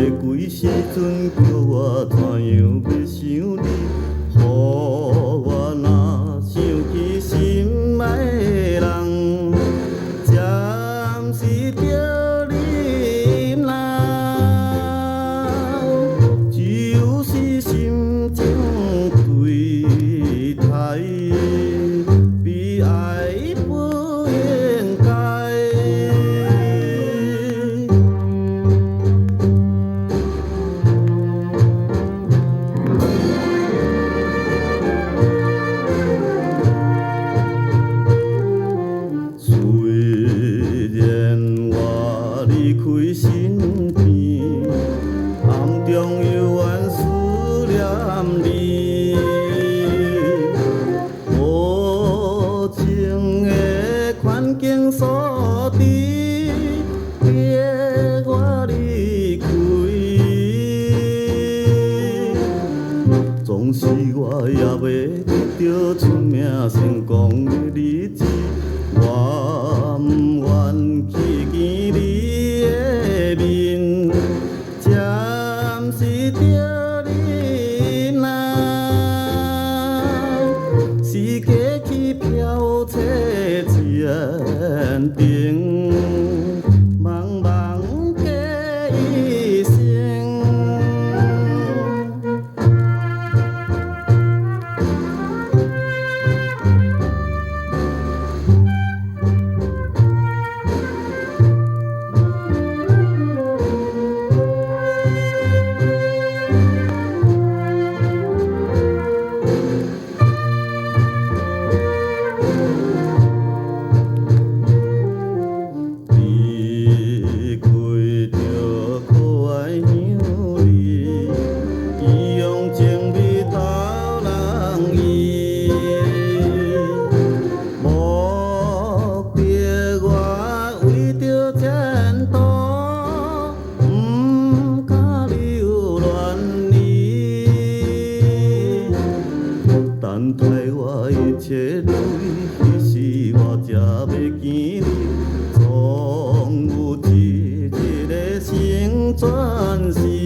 几时阵叫我怎样要想你？予我若想起心爱的人，暂时着你难，就是心情对待，比爱不应该。虽然我离开身边，暗中犹原思念你。无情的环境所致，逼我离开。总是我也要得到出名成功的日子。我不愿去见你的面，暂时着你难，是过去飘车前程，茫茫的一生。离开着可爱乡里，伊用情味逗人意。目的我为着前途，不敢留恋你。等待我一切如意，彼时我才要见你。总有一个成全是。